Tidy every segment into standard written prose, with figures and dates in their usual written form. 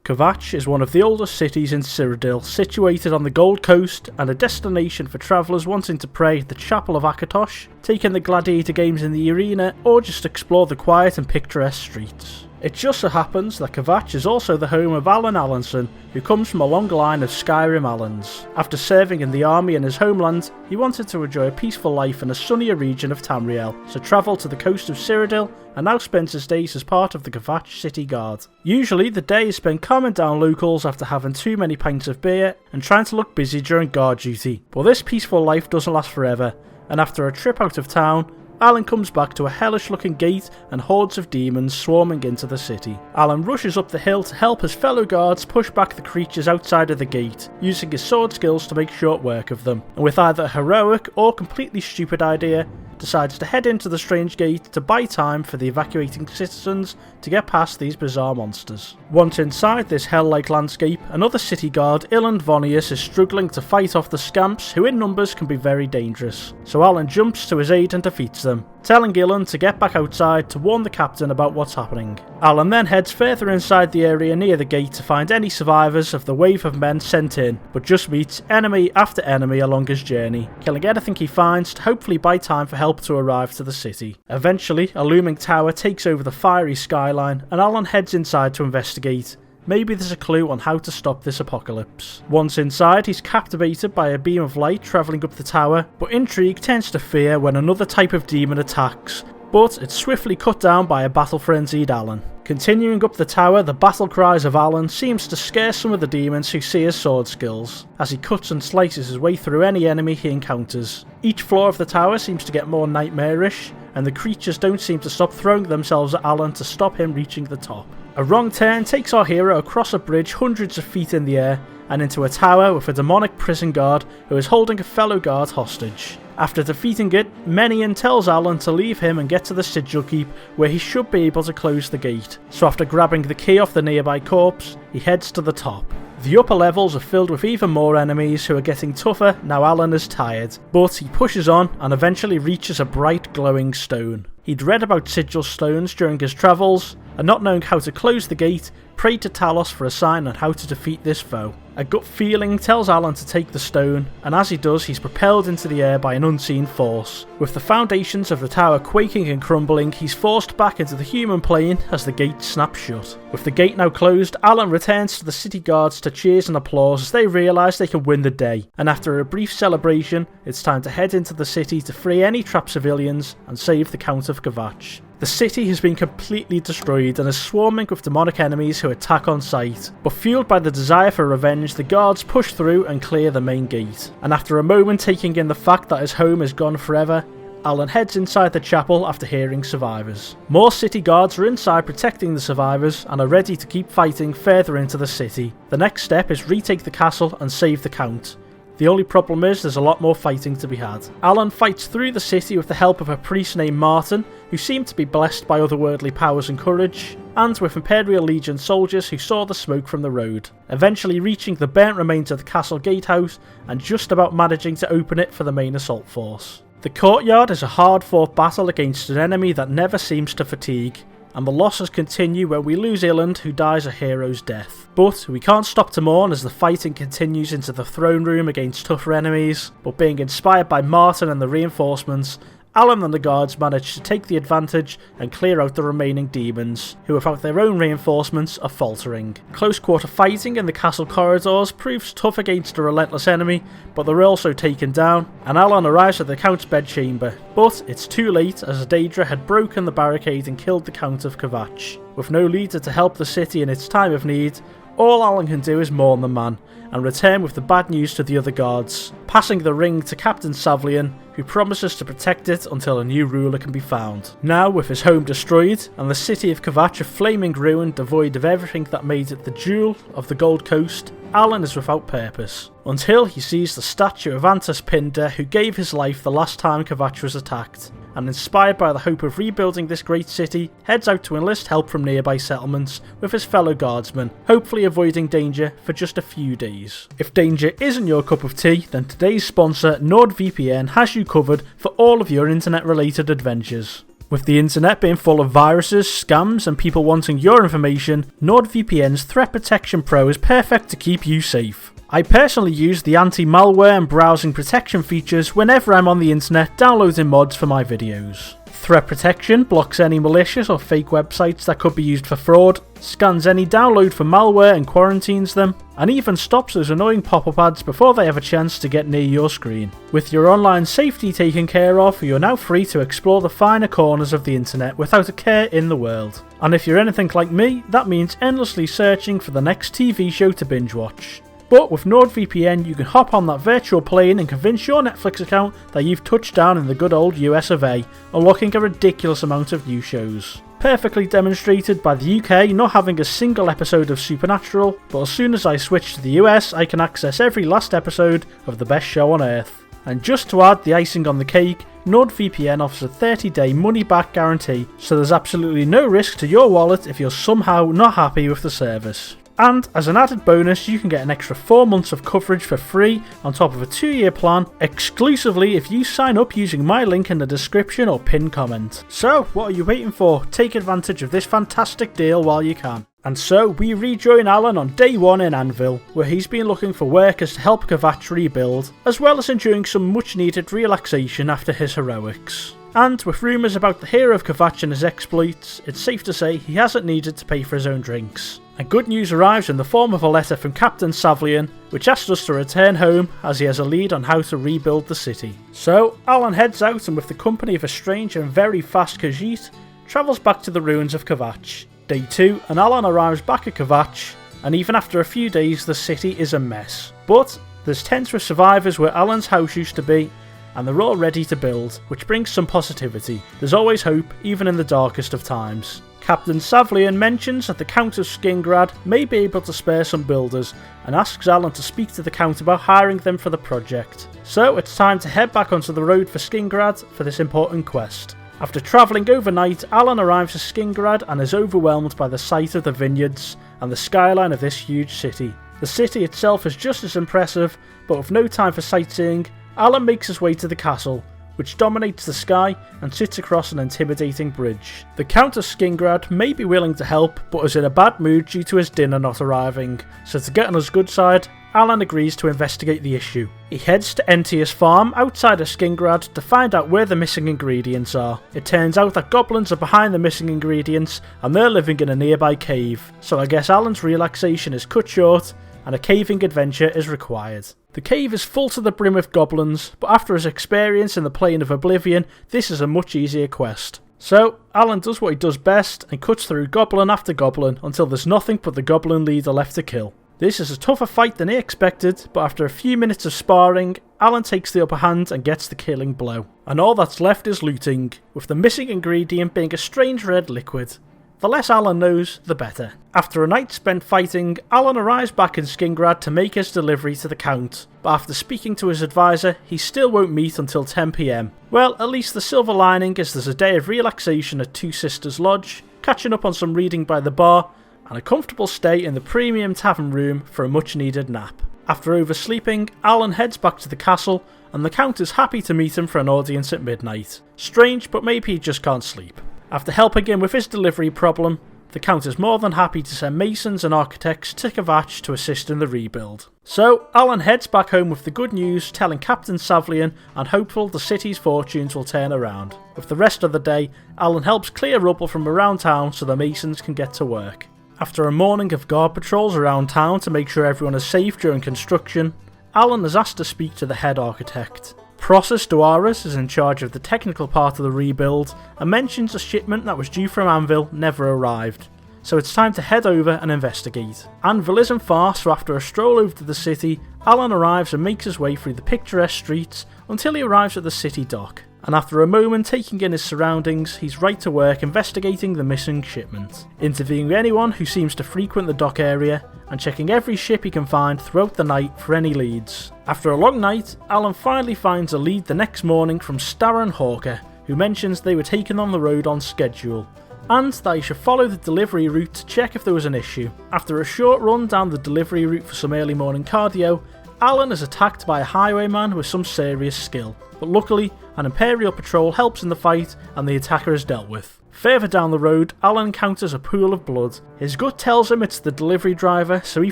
Kvatch is one of the oldest cities in Cyrodiil, situated on the Gold Coast and a destination for travellers wanting to pray at the Chapel of Kvatch, take in the gladiator games in the arena, or just explore the quiet and picturesque streets. It just so happens that Kvatch is also the home of Alorn Alornsonn, who comes from a long line of Skyrim Allans. After serving in the army in his homeland, he wanted to enjoy a peaceful life in a sunnier region of Tamriel, so travelled to the coast of Cyrodiil and now spends his days as part of the Kvatch City Guard. Usually the day is spent calming down locals after having too many pints of beer and trying to look busy during guard duty. But this peaceful life doesn't last forever, and after a trip out of town, Alan comes back to a hellish looking gate and hordes of demons swarming into the city. Alan rushes up the hill to help his fellow guards push back the creatures outside of the gate, using his sword skills to make short work of them, and with either a heroic or completely stupid idea, decides to head into the strange gate to buy time for the evacuating citizens to get past these bizarre monsters. Once inside this hell-like landscape, another city guard, Iland Vonius, is struggling to fight off the scamps who in numbers can be very dangerous, so Alan jumps to his aid and defeats them, telling Iland to get back outside to warn the captain about what's happening. Alan then heads further inside the area near the gate to find any survivors of the wave of men sent in, but just meets enemy after enemy along his journey, killing anything he finds to hopefully buy time for help to arrive to the city. Eventually, a looming tower takes over the fiery skyline, and Alan heads inside to investigate. Maybe there's a clue on how to stop this apocalypse. Once inside, he's captivated by a beam of light travelling up the tower, but intrigue turns to fear when another type of demon attacks, but it's swiftly cut down by a battle-frenzied Alan. Continuing up the tower, the battle cries of Alan seems to scare some of the demons who see his sword skills, as he cuts and slices his way through any enemy he encounters. Each floor of the tower seems to get more nightmarish, and the creatures don't seem to stop throwing themselves at Alan to stop him reaching the top. A wrong turn takes our hero across a bridge hundreds of feet in the air, and into a tower with a demonic prison guard who is holding a fellow guard hostage. After defeating it, Menion tells Alan to leave him and get to the Sigil Keep, where he should be able to close the gate. So after grabbing the key off the nearby corpse, he heads to the top. The upper levels are filled with even more enemies who are getting tougher now Alan is tired, but he pushes on and eventually reaches a bright glowing stone. He'd read about sigil stones during his travels, and not knowing how to close the gate, prayed to Talos for a sign on how to defeat this foe. A gut feeling tells Alan to take the stone, and as he does, he's propelled into the air by an unseen force. With the foundations of the tower quaking and crumbling, he's forced back into the human plane as the gate snaps shut. With the gate now closed, Alan returns to the city guards to cheers and applause as they realise they can win the day, and after a brief celebration, it's time to head into the city to free any trapped civilians and save the Count of Kvatch. The city has been completely destroyed and is swarming with demonic enemies who attack on sight, but fueled by the desire for revenge, the guards push through and clear the main gate. And after a moment taking in the fact that his home is gone forever, Alan heads inside the chapel after hearing survivors. More city guards are inside protecting the survivors and are ready to keep fighting further into the city. The next step is retake the castle and save the Count. The only problem is there's a lot more fighting to be had. Alan fights through the city with the help of a priest named Martin, who seemed to be blessed by otherworldly powers and courage, and with Imperial Legion soldiers who saw the smoke from the road, eventually reaching the burnt remains of the castle gatehouse and just about managing to open it for the main assault force. The courtyard is a hard-fought battle against an enemy that never seems to fatigue, and the losses continue when we lose Iland, who dies a hero's death. But we can't stop to mourn as the fighting continues into the throne room against tougher enemies, but being inspired by Martin and the reinforcements, Alan and the guards manage to take the advantage and clear out the remaining demons, who without their own reinforcements are faltering. Close quarter fighting in the castle corridors proves tough against a relentless enemy, but they're also taken down, and Alan arrives at the Count's bedchamber. But it's too late as Daedra had broken the barricade and killed the Count of Kvatch. With no leader to help the city in its time of need, all Alan can do is mourn the man, and return with the bad news to the other guards, passing the ring to Captain Savlian, who promises to protect it until a new ruler can be found. Now, with his home destroyed, and the city of Kvatch a flaming ruin devoid of everything that made it the jewel of the Gold Coast, Alan is without purpose, until he sees the statue of Antas Pinder, who gave his life the last time Kvatch was attacked, and inspired by the hope of rebuilding this great city, heads out to enlist help from nearby settlements with his fellow guardsmen, hopefully avoiding danger for just a few days. If danger isn't your cup of tea, then today's sponsor NordVPN has you covered for all of your internet related adventures. With the internet being full of viruses, scams, and people wanting your information, NordVPN's Threat Protection Pro is perfect to keep you safe. I personally use the anti-malware and browsing protection features whenever I'm on the internet downloading mods for my videos. Threat Protection blocks any malicious or fake websites that could be used for fraud, scans any download for malware and quarantines them, and even stops those annoying pop-up ads before they have a chance to get near your screen. With your online safety taken care of, you're now free to explore the finer corners of the internet without a care in the world. And if you're anything like me, that means endlessly searching for the next TV show to binge watch. But with NordVPN, you can hop on that virtual plane and convince your Netflix account that you've touched down in the good old US of A, unlocking a ridiculous amount of new shows. Perfectly demonstrated by the UK not having a single episode of Supernatural, but as soon as I switch to the US, I can access every last episode of the best show on earth. And just to add the icing on the cake, NordVPN offers a 30-day money-back guarantee, so there's absolutely no risk to your wallet if you're somehow not happy with the service. And as an added bonus, you can get an extra 4 months of coverage for free on top of a 2-year plan, exclusively if you sign up using my link in the description or pinned comment. So, what are you waiting for? Take advantage of this fantastic deal while you can. And so, we rejoin Alorn on day 1 in Anvil, where he's been looking for workers to help Kvatch rebuild, as well as enjoying some much needed relaxation after his heroics. And with rumours about the hero of Kvatch and his exploits, it's safe to say he hasn't needed to pay for his own drinks. And good news arrives in the form of a letter from Captain Savlian, which asks us to return home as he has a lead on how to rebuild the city. So, Alorn heads out and with the company of a strange and very fast Khajiit, travels back to the ruins of Kvatch. Day 2, and Alorn arrives back at Kvatch, and even after a few days the city is a mess. But there's tents with survivors where Alorn's house used to be, and they're all ready to build, which brings some positivity. There's always hope, even in the darkest of times. Captain Savlian mentions that the Count of Skingrad may be able to spare some builders, and asks Alorn to speak to the Count about hiring them for the project. So it's time to head back onto the road for Skingrad for this important quest. After travelling overnight, Alorn arrives at Skingrad and is overwhelmed by the sight of the vineyards and the skyline of this huge city. The city itself is just as impressive, but with no time for sightseeing, Alorn makes his way to the castle, which dominates the sky and sits across an intimidating bridge. The Count of Skingrad may be willing to help, but is in a bad mood due to his dinner not arriving, so to get on his good side, Alorn agrees to investigate the issue. He heads to Entia's farm outside of Skingrad to find out where the missing ingredients are. It turns out that goblins are behind the missing ingredients and they're living in a nearby cave, so I guess Alorn's relaxation is cut short and a caving adventure is required. The cave is full to the brim with goblins, but after his experience in the plane of Oblivion, this is a much easier quest. So, Alorn does what he does best and cuts through goblin after goblin until there's nothing but the goblin leader left to kill. This is a tougher fight than he expected, but after a few minutes of sparring, Alorn takes the upper hand and gets the killing blow. And all that's left is looting, with the missing ingredient being a strange red liquid. The less Alorn knows, the better. After a night spent fighting, Alorn arrives back in Skingrad to make his delivery to the Count, but after speaking to his advisor, he still won't meet until 10 PM. Well, at least the silver lining is there's a day of relaxation at Two Sisters Lodge, catching up on some reading by the bar, and a comfortable stay in the premium tavern room for a much needed nap. After oversleeping, Alorn heads back to the castle, and the Count is happy to meet him for an audience at midnight. Strange, but maybe he just can't sleep. After helping him with his delivery problem, the Count is more than happy to send masons and architects to Kvatch to assist in the rebuild. So, Alorn heads back home with the good news, telling Captain Savlian and hopeful the city's fortunes will turn around. With the rest of the day, Alorn helps clear rubble from around town so the masons can get to work. After a morning of guard patrols around town to make sure everyone is safe during construction, Alorn is asked to speak to the head architect. Process Duaris is in charge of the technical part of the rebuild and mentions a shipment that was due from Anvil never arrived, so it's time to head over and investigate. Anvil isn't far, so after a stroll over to the city, Alorn arrives and makes his way through the picturesque streets until he arrives at the city dock. And after a moment taking in his surroundings, he's right to work investigating the missing shipment, interviewing anyone who seems to frequent the dock area and checking every ship he can find throughout the night for any leads. After a long night, Alorn finally finds a lead the next morning from Starren Hawker, who mentions they were taken on the road on schedule, and that he should follow the delivery route to check if there was an issue. After a short run down the delivery route for some early morning cardio, Alan is attacked by a highwayman with some serious skill, but luckily an Imperial patrol helps in the fight and the attacker is dealt with. Further down the road, Alan encounters a pool of blood. His gut tells him it's the delivery driver, so he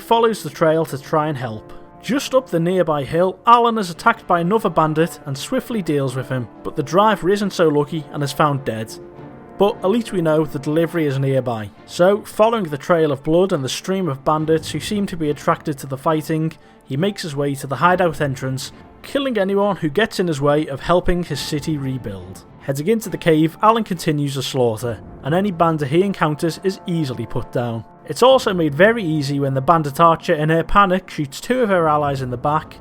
follows the trail to try and help. Just up the nearby hill, Alan is attacked by another bandit and swiftly deals with him, but the driver isn't so lucky and is found dead. But at least we know the delivery is nearby. So, following the trail of blood and the stream of bandits who seem to be attracted to the fighting, he makes his way to the hideout entrance, killing anyone who gets in his way of helping his city rebuild. Heading into the cave, Alan continues the slaughter, and any bandit he encounters is easily put down. It's also made very easy when the bandit archer in her panic shoots 2 of her allies in the back.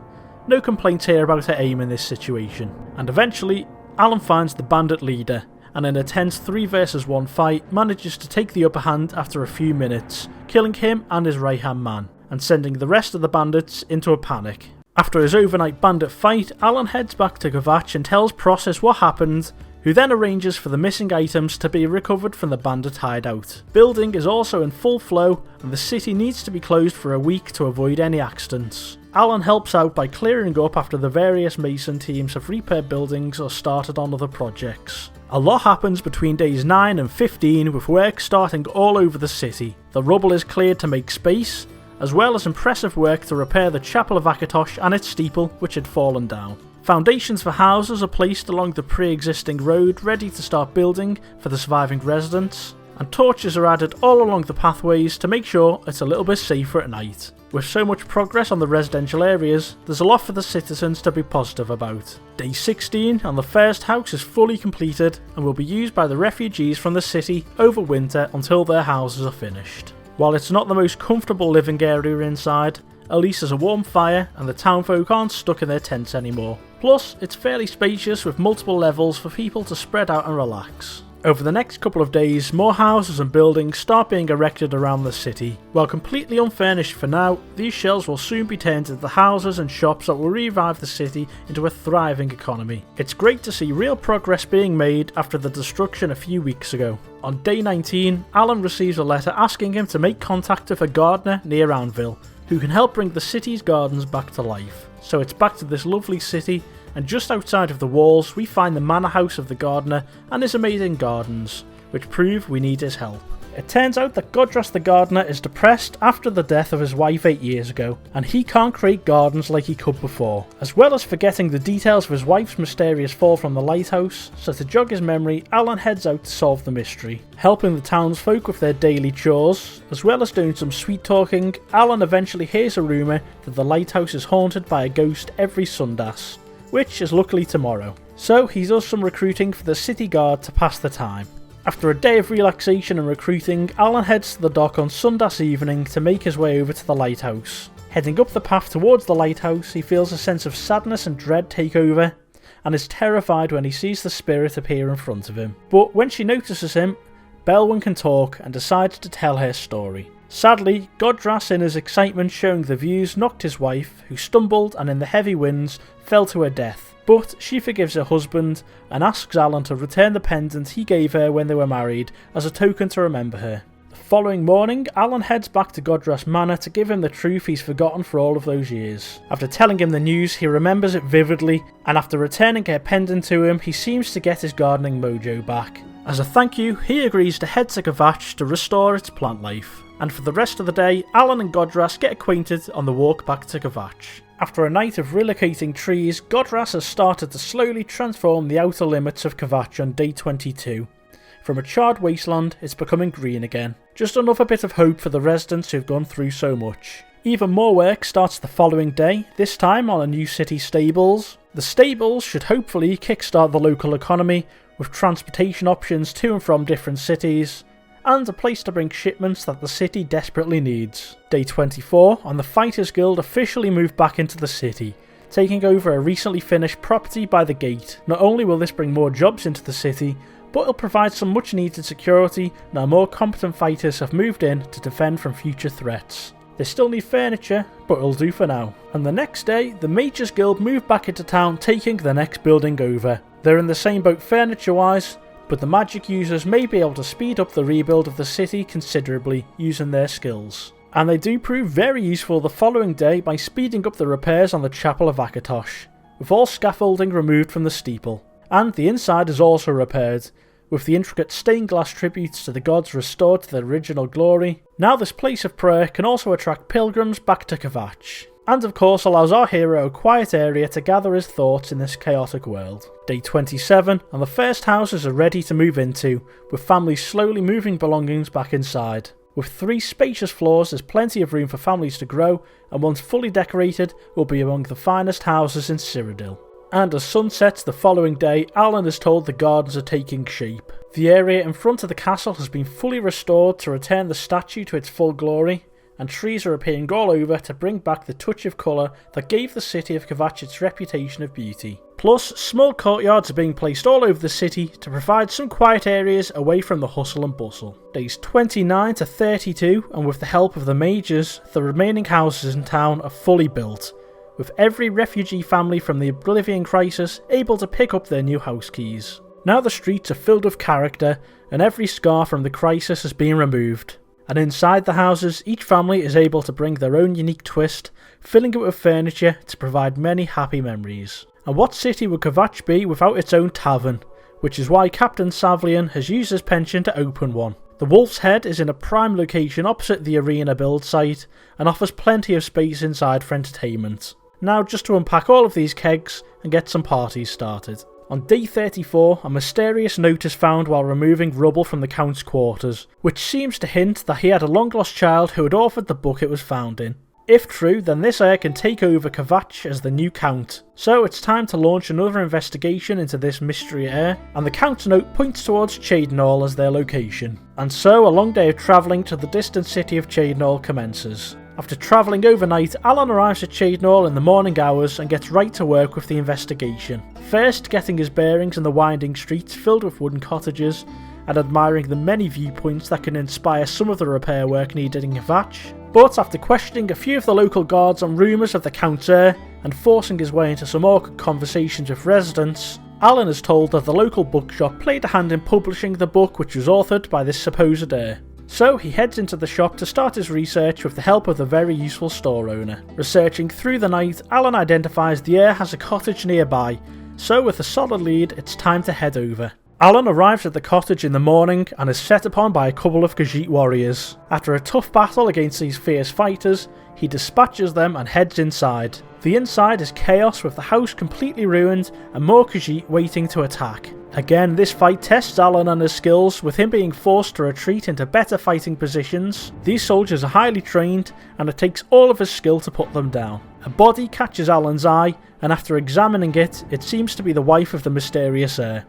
No complaints here about her aim in this situation. And eventually, Alan finds the bandit leader, and in a tense 3 versus 1 fight manages to take the upper hand after a few minutes, killing him and his right hand man, and sending the rest of the bandits into a panic. After his overnight bandit fight, Alan heads back to Kvatch and tells Process what happened, who then arranges for the missing items to be recovered from the bandit hideout. Building is also in full flow and the city needs to be closed for a week to avoid any accidents. Alan helps out by clearing up after the various mason teams have repaired buildings or started on other projects. A lot happens between days 9 and 15 with work starting all over the city. The rubble is cleared to make space, as well as impressive work to repair the Chapel of Kvatch and its steeple which had fallen down. Foundations for houses are placed along the pre-existing road ready to start building for the surviving residents, and torches are added all along the pathways to make sure it's a little bit safer at night. With so much progress on the residential areas, there's a lot for the citizens to be positive about. Day 16 on the first house is fully completed and will be used by the refugees from the city over winter until their houses are finished. While it's not the most comfortable living area inside, at least there's a warm fire and the townfolk aren't stuck in their tents anymore. Plus, it's fairly spacious with multiple levels for people to spread out and relax. Over the next couple of days, more houses and buildings start being erected around the city. While completely unfurnished for now, these shells will soon be turned into the houses and shops that will revive the city into a thriving economy. It's great to see real progress being made after the destruction a few weeks ago. On day 19, Alan receives a letter asking him to make contact with a gardener near Anvil, who can help bring the city's gardens back to life. So it's back to this lovely city, and just outside of the walls we find the manor house of the gardener and his amazing gardens, which prove we need his help. It turns out that Godras the gardener is depressed after the death of his wife 8 years ago, and he can't create gardens like he could before, as well as forgetting the details of his wife's mysterious fall from the lighthouse. So to jog his memory, Alan heads out to solve the mystery. Helping the townsfolk with their daily chores, as well as doing some sweet talking, Alan eventually hears a rumour that the lighthouse is haunted by a ghost every Sundas, which is luckily tomorrow. So he does some recruiting for the city guard to pass the time. After a day of relaxation and recruiting, Alan heads to the dock on Sundas evening to make his way over to the lighthouse. Heading up the path towards the lighthouse, he feels a sense of sadness and dread take over, and is terrified when he sees the spirit appear in front of him. But when she notices him, Belwyn can talk and decides to tell her story. Sadly, Godras in his excitement showing the views knocked his wife, who stumbled and in the heavy winds fell to her death. But she forgives her husband and asks Alan to return the pendant he gave her when they were married as a token to remember her. The following morning, Alan heads back to Godras Manor to give him the truth he's forgotten for all of those years. After telling him the news, he remembers it vividly, and after returning her pendant to him, he seems to get his gardening mojo back. As a thank you, he agrees to head to Kvatch to restore its plant life. And for the rest of the day, Alan and Godras get acquainted on the walk back to Kvatch. After a night of relocating trees, Godras has started to slowly transform the outer limits of Kvatch on day 22. From a charred wasteland, it's becoming green again. Just another bit of hope for the residents who've gone through so much. Even more work starts the following day, this time on a new city stables. The stables should hopefully kickstart the local economy, with transportation options to and from different cities, and a place to bring shipments that the city desperately needs. Day 24, and the Fighters Guild officially moved back into the city, taking over a recently finished property by the gate. Not only will this bring more jobs into the city, but it'll provide some much needed security now more competent fighters have moved in to defend from future threats. They still need furniture, but it'll do for now. And the next day, the Mages Guild moved back into town, taking the next building over. They're in the same boat furniture wise, but the magic users may be able to speed up the rebuild of the city considerably using their skills. and they do prove very useful the following day by speeding up the repairs on the Chapel of Kvatch, with all scaffolding removed from the steeple. And the inside is also repaired, with the intricate stained glass tributes to the gods restored to their original glory. Now this place of prayer can also attract pilgrims back to Kvatch, and of course allows our hero a quiet area to gather his thoughts in this chaotic world. Day 27, and the first houses are ready to move into, with families slowly moving belongings back inside. With 3 spacious floors, there's plenty of room for families to grow, and once fully decorated, will be among the finest houses in Cyrodiil. And as sun sets the following day, Alan is told the gardens are taking shape. The area in front of the castle has been fully restored to return the statue to its full glory, and trees are appearing all over to bring back the touch of colour that gave the city of Kvatch its reputation of beauty. Plus, small courtyards are being placed all over the city to provide some quiet areas away from the hustle and bustle. Days 29 to 32, and with the help of the mages, the remaining houses in town are fully built, with every refugee family from the Oblivion Crisis able to pick up their new house keys. Now the streets are filled with character, and every scar from the crisis has been removed. And inside the houses, each family is able to bring their own unique twist, filling it with furniture to provide many happy memories. And what city would Kvatch be without its own tavern, which is why Captain Savlian has used his pension to open one. The Wolf's Head is in a prime location opposite the arena build site, and offers plenty of space inside for entertainment. Now just to unpack all of these kegs and get some parties started. On day 34, a mysterious note is found while removing rubble from the Count's quarters, which seems to hint that he had a long-lost child who had authored the book it was found in. If true, then this heir can take over Kvatch as the new Count. So it's time to launch another investigation into this mystery heir, and the Count's note points towards Cheydinhal as their location. And so a long day of travelling to the distant city of Cheydinhal commences. After travelling overnight, Alan arrives at Cheydinhal in the morning hours and gets right to work with the investigation. First getting his bearings in the winding streets filled with wooden cottages, and admiring the many viewpoints that can inspire some of the repair work needed in Kvatch. But after questioning a few of the local guards on rumours of the Count's heir, and forcing his way into some awkward conversations with residents, Alan is told that the local bookshop played a hand in publishing the book which was authored by this supposed heir. So he heads into the shop to start his research with the help of the very useful store owner. Researching through the night, Alan identifies the heir has a cottage nearby, so with a solid lead, it's time to head over. Alan arrives at the cottage in the morning and is set upon by a couple of Khajiit warriors. After a tough battle against these fierce fighters, he dispatches them and heads inside. The inside is chaos with the house completely ruined and more Khajiit waiting to attack. Again, this fight tests Alan and his skills, with him being forced to retreat into better fighting positions. These soldiers are highly trained, and it takes all of his skill to put them down. A body catches Alan's eye, and after examining it, it seems to be the wife of the mysterious heir.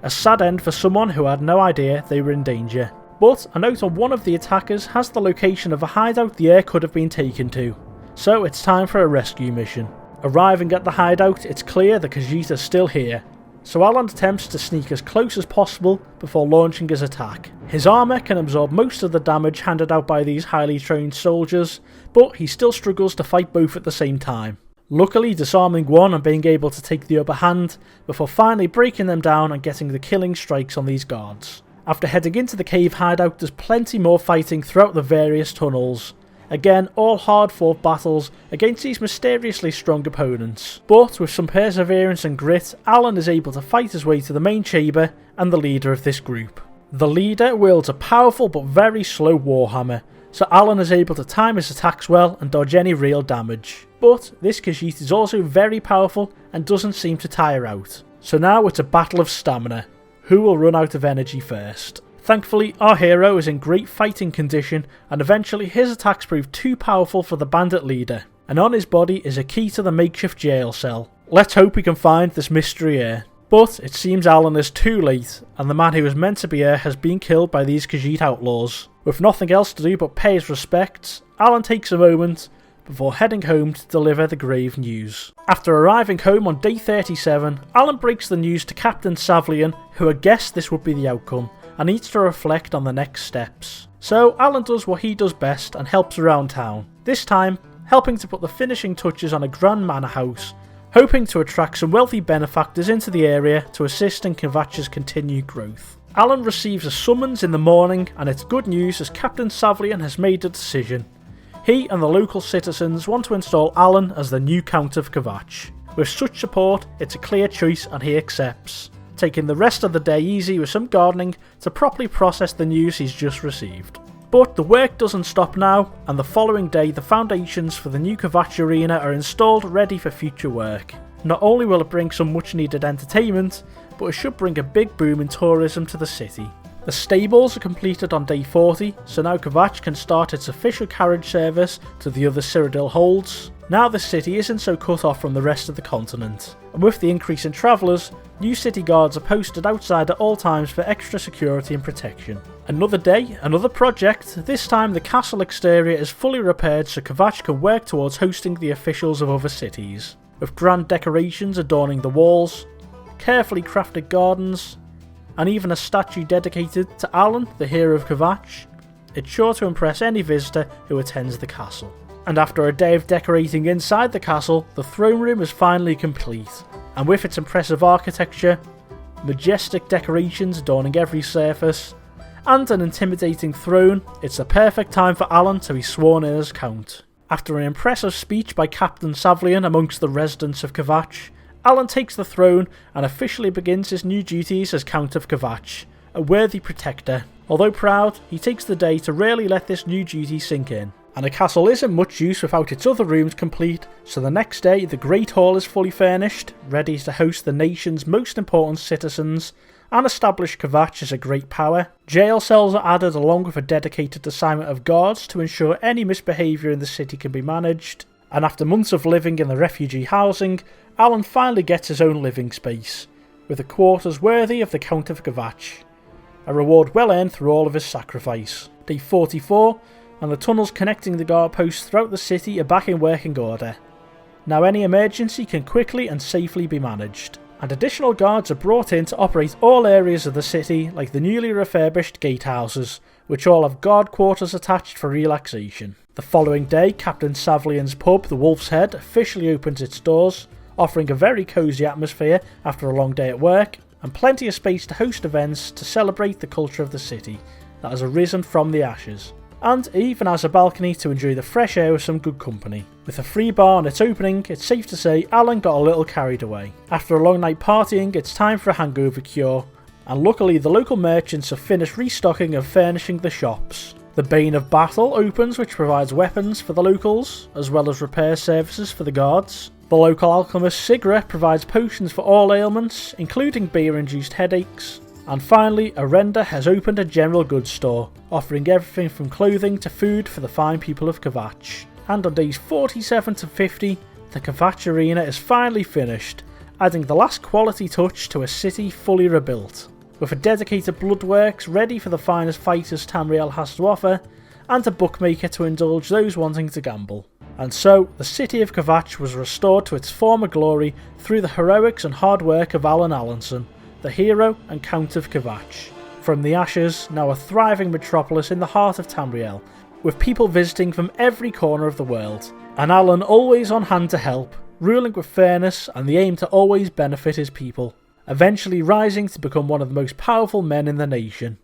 A sad end for someone who had no idea they were in danger. But a note on one of the attackers has the location of a hideout the heir could have been taken to. So it's time for a rescue mission. Arriving at the hideout, it's clear the Khajiit are still here. So Alan attempts to sneak as close as possible before launching his attack. His armour can absorb most of the damage handed out by these highly trained soldiers, but he still struggles to fight both at the same time. Luckily disarming one and being able to take the upper hand, before finally breaking them down and getting the killing strikes on these guards. After heading into the cave hideout, there's plenty more fighting throughout the various tunnels. Again, all hard fought battles against these mysteriously strong opponents. But with some perseverance and grit, Alan is able to fight his way to the main chamber and the leader of this group. The leader wields a powerful but very slow warhammer, so Alan is able to time his attacks well and dodge any real damage. But this Khajiit is also very powerful and doesn't seem to tire out. So now it's a battle of stamina. Who will run out of energy first? Thankfully, our hero is in great fighting condition, and eventually his attacks prove too powerful for the bandit leader. And on his body is a key to the makeshift jail cell. Let's hope we can find this mystery heir. But it seems Alan is too late, and the man who was meant to be heir has been killed by these Khajiit outlaws. With nothing else to do but pay his respects, Alan takes a moment before heading home to deliver the grave news. After arriving home on day 37, Alan breaks the news to Captain Savlian, who had guessed this would be the outcome, and needs to reflect on the next steps. So Alan does what he does best and helps around town, this time helping to put the finishing touches on a grand manor house, hoping to attract some wealthy benefactors into the area to assist in Kvatch's continued growth. Alan receives a summons in the morning, and it's good news as Captain Savlian has made a decision. He and the local citizens want to install Alorn as the new Count of Kvatch. With such support, it's a clear choice and he accepts, taking the rest of the day easy with some gardening to properly process the news he's just received. But the work doesn't stop now, and the following day the foundations for the new Kvatch arena are installed ready for future work. Not only will it bring some much needed entertainment, but it should bring a big boom in tourism to the city. The stables are completed on day 40, so now Kvatch can start its official carriage service to the other Cyrodiil holds. Now the city isn't so cut off from the rest of the continent, and with the increase in travellers, new city guards are posted outside at all times for extra security and protection. Another day, another project. This time the castle exterior is fully repaired so Kvatch can work towards hosting the officials of other cities, with grand decorations adorning the walls, carefully crafted gardens, and even a statue dedicated to Alorn, the hero of Kvatch. It's sure to impress any visitor who attends the castle. And after a day of decorating inside the castle, the throne room is finally complete, and with its impressive architecture, majestic decorations adorning every surface, and an intimidating throne, it's the perfect time for Alorn to be sworn in as Count. After an impressive speech by Captain Savlian amongst the residents of Kvatch, Alorn takes the throne and officially begins his new duties as Count of Kvatch, a worthy protector. Although proud, he takes the day to really let this new duty sink in. And the castle isn't much use without its other rooms complete, so the next day the Great Hall is fully furnished, ready to host the nation's most important citizens, and establish Kvatch as a great power. Jail cells are added along with a dedicated assignment of guards to ensure any misbehaviour in the city can be managed. And after months of living in the refugee housing, Alorn finally gets his own living space, with the quarters worthy of the Count of Kvatch. A reward well earned through all of his sacrifice. Day 44, and the tunnels connecting the guard posts throughout the city are back in working order. Now any emergency can quickly and safely be managed, and additional guards are brought in to operate all areas of the city like the newly refurbished gatehouses, which all have guard quarters attached for relaxation. The following day, Captain Savlian's pub, the Wolf's Head, officially opens its doors, offering a very cosy atmosphere after a long day at work, and plenty of space to host events to celebrate the culture of the city that has arisen from the ashes. And even has a balcony to enjoy the fresh air with some good company. With a free bar on its opening, it's safe to say Alorn got a little carried away. After a long night partying, it's time for a hangover cure, and luckily the local merchants have finished restocking and furnishing the shops. The Bane of Battle opens, which provides weapons for the locals, as well as repair services for the guards. The local alchemist Sigra provides potions for all ailments, including beer-induced headaches. And finally, Arenda has opened a general goods store, offering everything from clothing to food for the fine people of Kvatch. And on days 47 to 50, the Kvatch arena is finally finished, adding the last quality touch to a city fully rebuilt, with a dedicated bloodworks ready for the finest fighters Tamriel has to offer, and a bookmaker to indulge those wanting to gamble. And so, the city of Kvatch was restored to its former glory through the heroics and hard work of Alorn Alornsonn, the hero and Count of Kvatch. From the ashes, now a thriving metropolis in the heart of Tamriel, with people visiting from every corner of the world, and Alorn always on hand to help, ruling with fairness and the aim to always benefit his people, eventually rising to become one of the most powerful men in the nation.